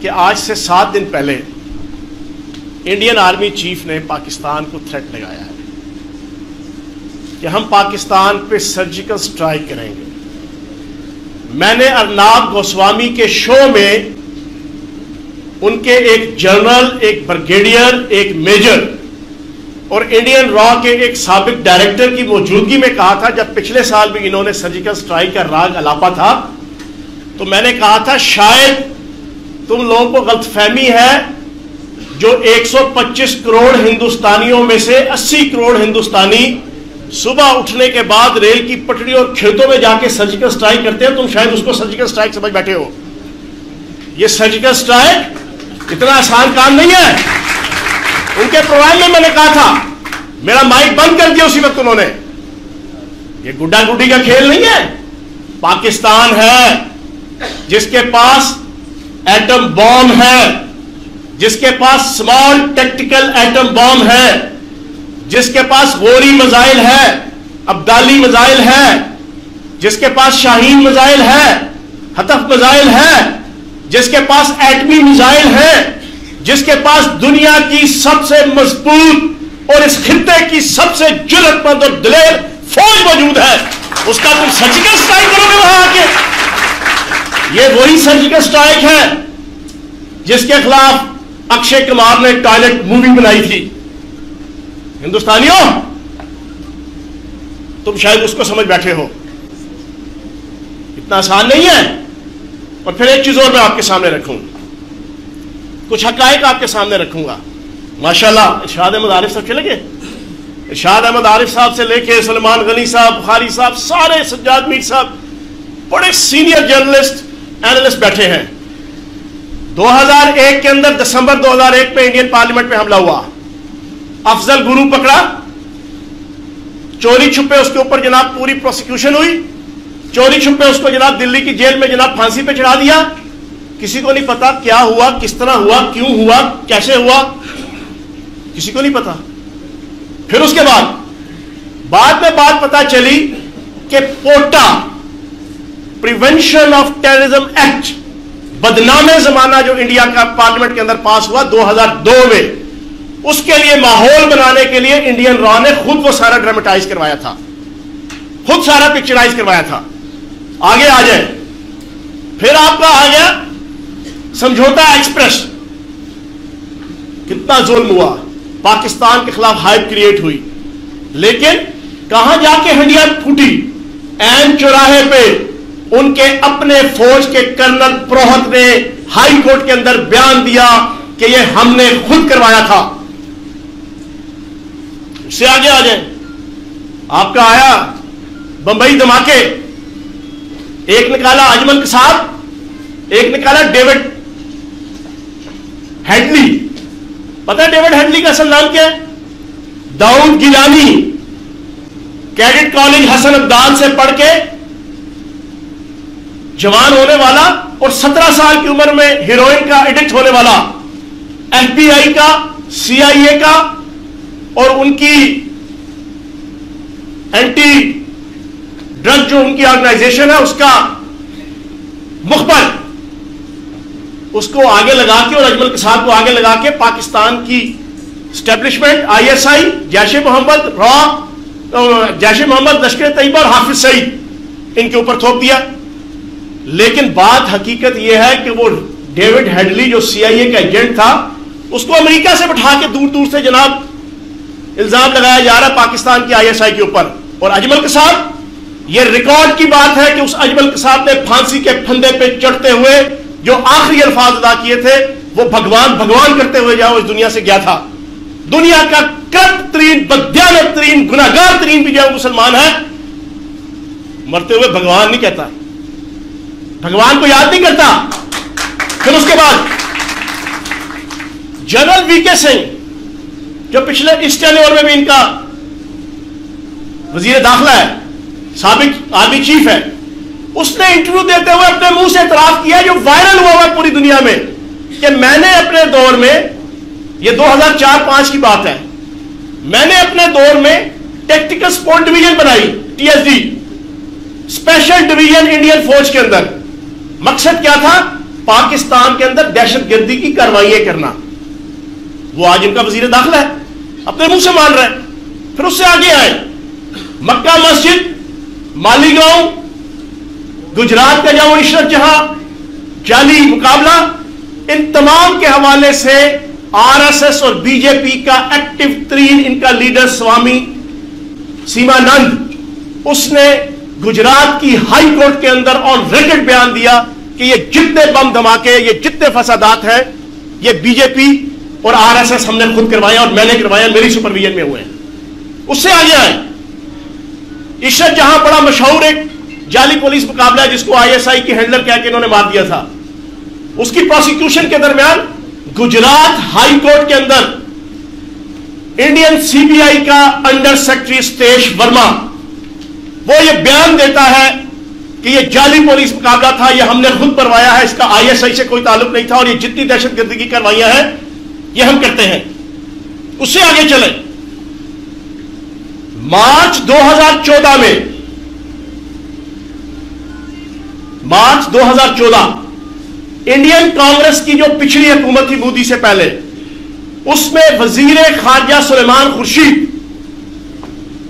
کہ آج سے 7 دن پہلے انڈین آرمی چیف نے پاکستان کو تھریٹ لگایا ہے کہ ہم پاکستان پہ سرجیکل سٹرائک کریں گے. میں نے ارناب گوسوامی کے شو میں ان کے ایک جنرل، ایک بریگیڈیئر، ایک میجر اور انڈین را کے ایک سابق ڈائریکٹر کی موجودگی میں کہا تھا، جب پچھلے سال بھی انہوں نے سرجیکل سٹرائک کا راگ الاپا تھا، تو میں نے کہا تھا شاید تم لوگوں کو غلط فہمی ہے، جو 125 کروڑ ہندوستانیوں میں سے 80 کروڑ ہندوستانی صبح اٹھنے کے بعد ریل کی پٹڑی اور کھیتوں میں جا کے سرجیکل سٹرائک کرتے ہیں، تم شاید اس کو سرجیکل سٹرائک سمجھ بیٹھے ہو. یہ سرجیکل سٹرائک اتنا آسان کام نہیں ہے. ان کے پروگرام میں نے کہا تھا، میرا مائک بند کر دیا اسی وقت انہوں نے. یہ گڈا گڈی کا کھیل نہیں ہے. پاکستان ہے جس کے پاس ایٹم بم ہے، جس کے پاس سمال ٹیکٹیکل ایٹم بم ہے، جس کے پاس غوری میزائل ہے، ابدالی میزائل ہے، جس کے پاس شاہین میزائل ہے، ہتف میزائل ہے، جس کے پاس ایٹمی میزائل ہے، جس کے پاس دنیا کی سب سے مضبوط اور اس خطے کی سب سے جرأت مند اور دلیر فوج موجود ہے. اس کا تم سرجیکل سٹرائک کرو گے وہاں آ کے؟ یہ وہی سرجیکل سٹرائک ہے جس کے خلاف اکشے کمار نے ٹوائلٹ مووی بنائی تھی. ہندوستانیوں، تم شاید اس کو سمجھ بیٹھے ہو. اتنا آسان نہیں ہے. اور پھر ایک چیز اور میں آپ کے سامنے رکھوں، کچھ حقائق آپ کے سامنے رکھوں گا. ماشاءاللہ ارشاد احمد عارف صاحب چلے گئے. ارشاد احمد عارف صاحب سے لے کے سلمان غنی صاحب، بخاری صاحب، سارے سجاد میر صاحب بڑے سینئر جرنلسٹ، اینالسٹ بیٹھے ہیں. 2001 کے اندر دسمبر 2001 میں انڈین پارلیمنٹ میں حملہ ہوا. افضل گرو پکڑا، چوری چھپے اس کے اوپر جناب پوری پروسیکیوشن ہوئی. چوری چھپے اس کو جناب دلی کی جیل میں جناب پھانسی پہ چڑھا دیا. کسی کو نہیں پتا کیا ہوا، کس طرح ہوا، کیوں ہوا، کیسے ہوا، کسی کو نہیں پتا. پھر اس کے بعد میں بات پتا چلی کہ پوٹا پریونشن آف ٹیررزم ایکٹ، بدنام زمانہ جو انڈیا کا پارلیمنٹ کے اندر پاس ہوا 2002 میں، اس کے لیے ماحول بنانے کے لیے انڈین را نے خود وہ سارا ڈرامٹائز کروایا تھا، خود سارا پکچرائز کروایا تھا. آگے آ جائیں. پھر آپ کا آ گیا سمجھوتا ایکسپریس. کتنا ظلم ہوا، پاکستان کے خلاف ہائپ کریٹ ہوئی، لیکن کہاں جا کے ہنڈیا پھوٹی؟ این چوراہے پہ ان کے اپنے فوج کے کرنل پروہت نے ہائی کورٹ کے اندر بیان دیا کہ یہ ہم نے خود کروایا تھا. اس سے آگے آ جائیں. آپ کا آیا بمبئی دھماکے. ایک نکالا اجمل قصاب، ایک نکالا ڈیوڈ ہیڈلی. پتہ ہے ڈیوڈ ہیڈلی کا اصل نام کیا ہے؟ داؤد گیلانی. کیڈٹ کالج حسن عبدال سے پڑھ کے جوان ہونے والا اور 17 سال کی عمر میں ہیروئن کا ایڈکٹ ہونے والا، ایف بی آئی کا، سی آئی اے کا اور ان کی اینٹی ڈرگ جو ان کی آرگنائزیشن ہے اس کا مخبر، اس کو آگے لگا کے اور اجمل قصاب کو آگے لگا کے پاکستان کی establishment, I S I, Jaish Muhammad, Jaish Muhammad, Lashkar Taiba اور حافظ سعید ان کے اوپر تھوپ دیا. لیکن بات حقیقت یہ ہے کہ وہ ڈیوڈ ہیڈلی جو سی آئی اے کا ایجنٹ تھا، اس کو امریکہ سے بٹھا کے دور دور سے جناب الزام لگایا جا رہا پاکستان کی آئی ایس آئی کے اوپر. اور اجمل قصاب، یہ ریکارڈ کی بات ہے کہ اس اجمل قصاب نے پھانسی کے پھندے پہ چڑھتے ہوئے جو آخری الفاظ ادا کیے تھے وہ بھگوان بھگوان کرتے ہوئے جاؤ اس دنیا سے گیا تھا. دنیا کا کرپٹ ترین، بددیانت ترین، گناہگار ترین بھی جو مسلمان ہے، مرتے ہوئے بھگوان نہیں کہتا، بھگوان کو یاد نہیں کرتا. پھر اس کے بعد جنرل وی کے سنگھ جو پچھلے اس ٹینیور میں بھی ان کا وزیر داخلہ ہے، سابق آرمی چیف ہے، اس نے انٹرویو دیتے ہوئے اپنے منہ سے اعتراف کیا جو وائرل ہوا ہے پوری دنیا میں کہ میں نے اپنے دور میں، یہ 2004-05 کی بات ہے، میں نے اپنے دور میں ٹیکٹیکل سپورٹ ڈویژن بنائی، T S D, special division Indian فوج کے اندر. مقصد کیا تھا پاکستان کے اندر دہشت گردی کی کارروائیاں کرنا. وہ آج ان کا وزیر داخلہ ہے, اپنے منہ سے مان رہا ہے. پھر اس سے آگے آئے, مکہ مسجد, مالیگاؤں, گجرات کا جامع عشرت جہاں, جعلی مقابلہ, ان تمام کے حوالے سے آر ایس ایس اور بی جے پی کا ایکٹیو ترین ان کا لیڈر سوامی سیمانند, اس نے گجرات کی ہائی کورٹ کے اندر آن ریکارڈ بیان دیا کہ یہ جتنے بم دھماکے, یہ جتنے فسادات ہیں, یہ بی جے پی اور آر ایس ایس ہم نے خود کروایا اور میں نے کروایا, میری سپرویژن میں ہوئے ہیں. اس سے آگے آئے, عشرت جہاں بڑا مشہور ایک جعلی پولیس مقابلہ ہے جس کو آئی ایس آئی کی ہینڈلر کہہ کے انہوں نے مار دیا تھا, اس کی پروسیکیوشن کے درمیان گجرات ہائی کورٹ کے اندر انڈین سی بی آئی کا انڈر سیکرٹری ستیش ورما وہ یہ بیان دیتا ہے کہ یہ جعلی پولیس مقابلہ تھا, یہ ہم نے خود کروایا ہے, اس کا آئی ایس آئی سے کوئی تعلق نہیں تھا, اور یہ جتنی دہشت گردی کی کارروائیاں ہیں یہ ہم کرتے ہیں. اس سے آگے چلیں, مارچ 2014 انڈین کانگریس کی جو پچھلی حکومت تھی مودی سے پہلے, اس میں وزیر خارجہ سلیمان خورشید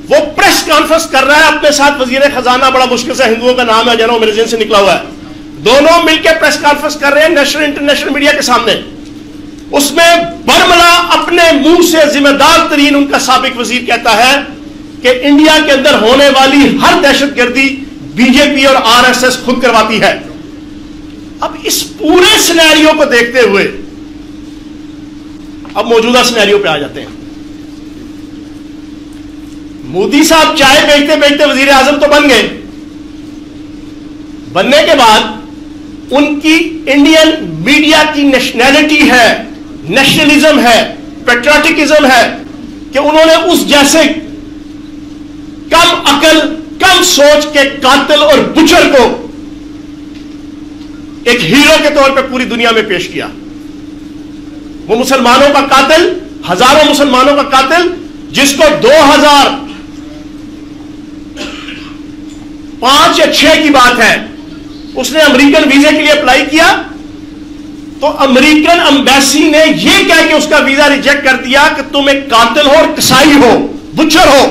وہ پریس کانفرنس کر رہا ہے اپنے ساتھ وزیر خزانہ, بڑا مشکل سے ہندوؤں کا نام ہے, جنہوں میرے ذہن سے نکلا ہوا ہے, دونوں مل کے پریس کانفرنس کر رہے ہیں نیشنل انٹرنیشنل میڈیا کے سامنے. اس میں برملا اپنے منہ سے ذمہ دار ترین ان کا سابق وزیر کہتا ہے کہ انڈیا کے اندر ہونے والی ہر دہشت گردی بی جے پی اور آر ایس ایس خود کرواتی ہے. اب اس پورے سینیریو کو دیکھتے ہوئے اب موجودہ سینیریو پہ آ جاتے ہیں. مودی صاحب چائے بیچتے بیچتے وزیر اعظم تو بن گئے, بننے کے بعد ان کی انڈین میڈیا کی نیشنلٹی ہے, نیشنلزم ہے, پیٹریوٹکزم ہے کہ انہوں نے اس جیسے کم عقل, کم سوچ کے قاتل اور بچر کو ایک ہیرو کے طور پہ پوری دنیا میں پیش کیا. وہ مسلمانوں کا قاتل, ہزاروں مسلمانوں کا قاتل, جس کو 2005 یا 6 کی بات ہے, اس نے امریکن ویزے کے لیے اپلائی کیا تو امریکن امبیسی نے یہ کہہ کے اس کا ویزا ریجیکٹ کر دیا کہ تم ایک قاتل ہو اور قصائی ہو, بچر ہو,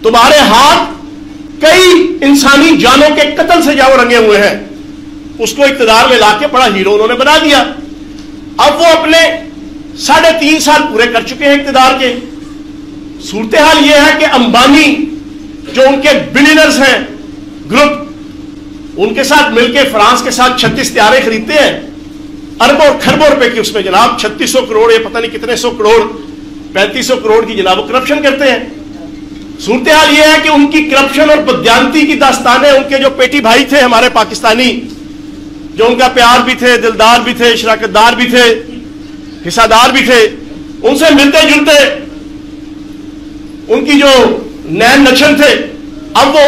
تمہارے ہاتھ کئی انسانی جانوں کے قتل سے جاؤ رنگے ہوئے ہیں. اس کو اقتدار میں لا کے بڑا ہیرو انہوں نے بنا دیا. اب وہ اپنے 3.5 سال پورے کر چکے ہیں اقتدار کے. صورتحال یہ ہے کہ امبانی جو ان کے بلینئرز ہیں گروپ, ان کے ساتھ مل کے فرانس کے ساتھ 36 طیارے خریدتے ہیں اربوں اور کھربوں روپے کی, اس میں جناب 3600 کروڑ یا پتہ نہیں کتنے 100 کروڑ 3500 کروڑ کی جناب کرپشن کرتے ہیں. صورتحال یہ ہے کہ ان کی کرپشن اور بدیانتی کی داستانیں ان کے جو پیٹی بھائی تھے ہمارے پاکستانی, جو ان کا پیار بھی تھے, دلدار بھی تھے, شراکت دار بھی تھے, حصہ دار بھی تھے, ان سے ملتے جلتے ان کی جو نین نچن تھے, اب وہ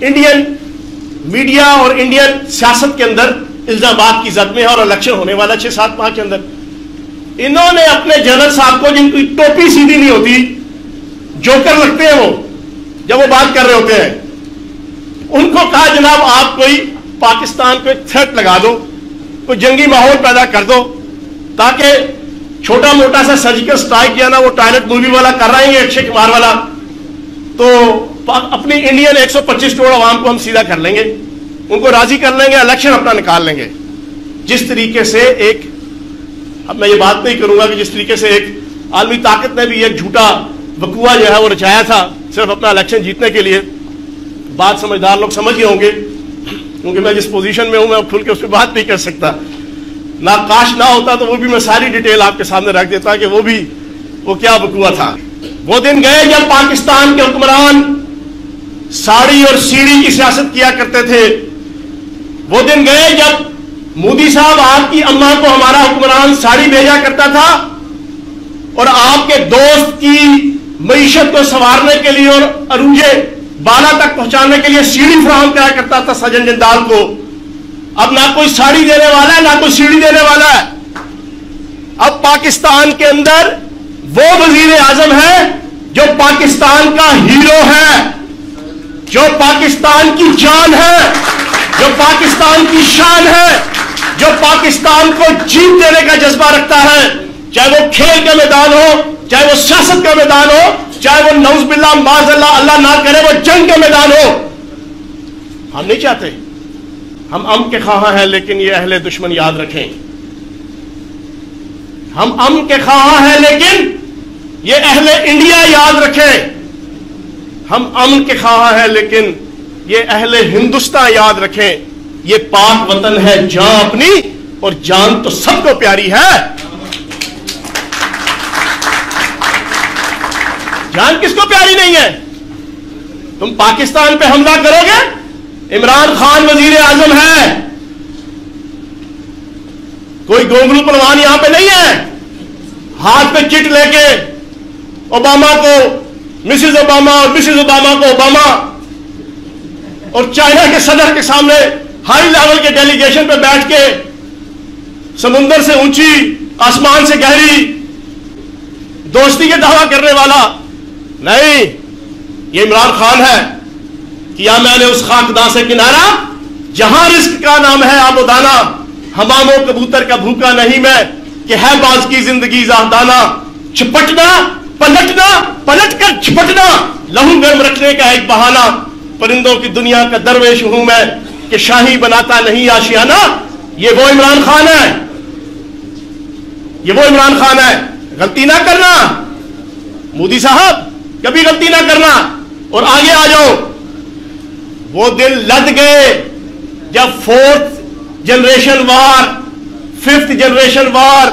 انڈین میڈیا اور انڈین سیاست کے اندر الزامات کی زد میں ہے, اور الیکشن ہونے والا 6-7 ماہ کے اندر. انہوں نے اپنے جنرل صاحب کو, جن کی ٹوپی سیدھی نہیں ہوتی, جوکر لگتے ہیں وہ جب وہ بات کر رہے ہوتے ہیں, ان کو کہا جناب آپ کوئی پاکستان کو ایک تھریٹ لگا دو, کوئی جنگی ماحول پیدا کر دو, تاکہ چھوٹا موٹا سا سرجیکل سٹرائک یا نا وہ ٹائلٹ مووی والا کر رہے ہیں اکشے کمار والا, تو اپنی انڈین 125 کروڑ عوام کو ہم سیدھا کر لیں گے, ان کو راضی کر لیں گے, الیکشن اپنا نکال لیں گے. جس طریقے سے ایک, اب میں یہ بات نہیں کروں گا کہ جس طریقے سے ایک عالمی طاقت نے بھی ایک جھوٹا وقوع جو ہے وہ رچایا تھا صرف اپنا الیکشن جیتنے کے لیے. بات سمجھدار لوگ سمجھ گئے ہوں گے, کیونکہ میں جس پوزیشن میں ہوں میں کھل کے اس پہ بات نہیں کر سکتا. نہ کاش نہ ہوتا تو وہ بھی میں ساری ڈیٹیل آپ کے سامنے رکھ دیتا کہ وہ کیا وقوع تھا. وہ دن گئے جب پاکستان کے حکمران ساڑی اور سیڑھی کی سیاست کیا کرتے تھے. وہ دن گئے جب مودی صاحب آپ کی اماں کو ہمارا حکمران ساڑی بھیجا کرتا تھا اور آپ کے دوست کی معیشت کو سنوارنے کے لیے اور عروجے بالا تک پہنچانے کے لیے سیڑھی فراہم کرا کرتا تھا سجن جندال کو. اب نہ کوئی ساڑی دینے والا ہے نہ کوئی سیڑھی دینے والا ہے. اب پاکستان کے اندر وہ وزیر اعظم ہے جو پاکستان کا ہیرو ہے, جو پاکستان کی جان ہے, جو پاکستان کی شان ہے, جو پاکستان کو جیت دینے کا جذبہ رکھتا ہے، چاہے وہ کھیل کا میدان ہو، چاہے وہ سیاست کا میدان ہو، چاہے وہ نعوذ باللہ معاذ اللہ نہ کرے وہ جنگ کا میدان ہو، ہم نہیں چاہتے. ہم امن کے خواہاں ہیں، لیکن یہ اہل دشمن یاد رکھیں، ہم امن کے خواہاں ہیں لیکن یہ اہل انڈیا یاد رکھیں. ہم امن کے خواہاں ہیں لیکن یہ اہل ہندوستان یاد رکھیں. یہ پاک وطن ہے، جان اپنی اور جان تو سب کو پیاری ہے. جان کس کو پیاری نہیں ہے؟ تم پاکستان پہ حملہ کرو گے؟ عمران خان وزیر اعظم ہے، کوئی گونگلو پلوان یہاں پہ نہیں ہے. ہاتھ پہ چٹ لے کے اوباما کو مسز اوباما اور مسز اوباما کو اوباما، اور چائنا کے صدر کے سامنے ہائی لیول کے ڈیلیگیشن پہ بیٹھ کے سمندر سے اونچی آسمان سے گہری دوستی کے دعویٰ کرنے والا نہیں. یہ عمران خان ہے. کیا میں نے اس خاکدان سے کنارہ جہاں رزق کا نام ہے آب و دانا، حمام و کبوتر کا بھوکا نہیں میں کہ ہے باز کی زندگی زاہدانہ. چھپٹنا پلٹنا، پلٹ کر چھپٹنا لہو گرم رکھنے کا ایک بہانہ. پرندوں کی دنیا کا درویش ہوں میں کہ شاہی بناتا نہیں آشیانہ. یہ وہ عمران خان ہے، یہ وہ عمران خان ہے. غلطی نہ کرنا مودی صاحب، کبھی غلطی نہ کرنا. اور آگے آ جاؤ. وہ دن لد گئے جب 4th جنریشن وار، 5th جنریشن وار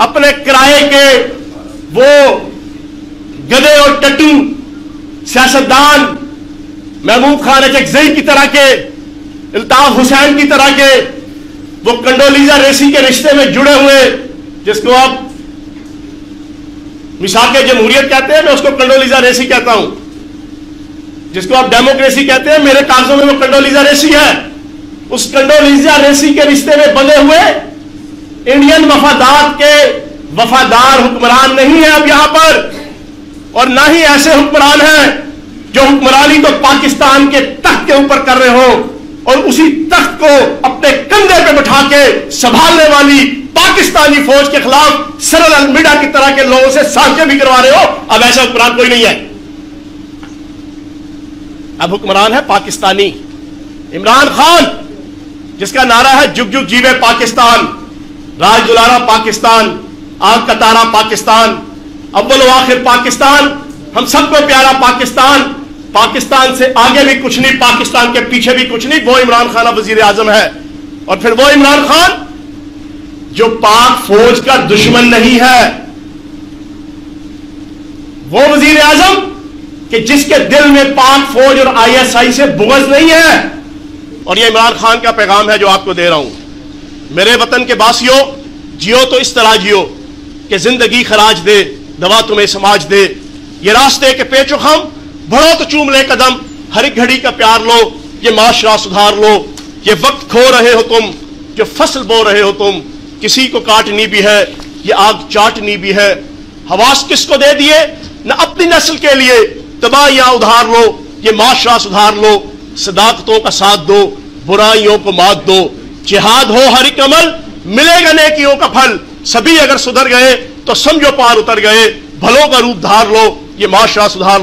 اپنے کرائے کے وہ گدے اور ٹٹو سیاستدان محبوب خان اچکزئی کی طرح کے، الطاف حسین کی طرح کے، وہ کنڈولیزا ریسی کے رشتے میں جڑے ہوئے، جس کو آپ میثاق جمہوریت کہتے ہیں، میں اس کو کنڈولیزا ریسی کہتا ہوں. جس کو آپ ڈیموکریسی کہتے ہیں، میرے کاغذوں میں وہ کنڈولیزا ریسی ہے. اس کنڈولیزا ریسی کے رشتے میں بندھے ہوئے انڈین مفادات کے وفادار حکمران نہیں ہیں اب یہاں پر. اور نہ ہی ایسے حکمران ہیں جو حکمرانی تو پاکستان کے تخت کے اوپر کر رہے ہو اور اسی تخت کو اپنے کندھے پہ بٹھا کے سنبھالنے والی پاکستانی فوج کے خلاف سرل المیڈا کی طرح کے لوگوں سے سازشیں بھی کروا رہے ہو. اب ایسا حکمران کوئی نہیں ہے. اب حکمران ہے پاکستانی عمران خان، جس کا نعرہ ہے جگ جگ جیوے پاکستان، راج دلارا پاکستان، آگ کا تارا پاکستان، اول و آخر پاکستان، ہم سب کو پیارا پاکستان. پاکستان سے آگے بھی کچھ نہیں، پاکستان کے پیچھے بھی کچھ نہیں. وہ عمران خان وزیر اعظم ہے. اور پھر وہ عمران خان جو پاک فوج کا دشمن نہیں ہے، وہ وزیر اعظم کہ جس کے دل میں پاک فوج اور ISI سے بغض نہیں ہے. اور یہ عمران خان کا پیغام ہے جو آپ کو دے رہا ہوں. میرے وطن کے باسیوں، جیو تو اس طرح جیو کہ زندگی خراج دے، دوا تمہیں سماج دے. یہ راستے کے پیچ و خم بڑھو تو چوم لے قدم، ہر ایک گھڑی کا پیار لو، یہ معاشرہ سدھار لو. یہ وقت کھو رہے ہو تم، جو فصل بو رہے ہو تم، کسی کو کاٹنی بھی ہے، یہ آگ چاٹنی بھی ہے. حواس کس کو دے دیے؟ نہ اپنی نسل کے لیے تباہیاں ادھار لو، یہ معاشرہ سدھار لو. صداقتوں کا ساتھ دو، برائیوں کو مات دو. جہاد ہو ہر ایک عمل، ملے گا نیکیوں کا پھل. سبھی اگر سدھر گئے تو سمجھو پار اتر گئے. بھلوں کا روپ دھار لو، یہ معاشرہ سدھار لو.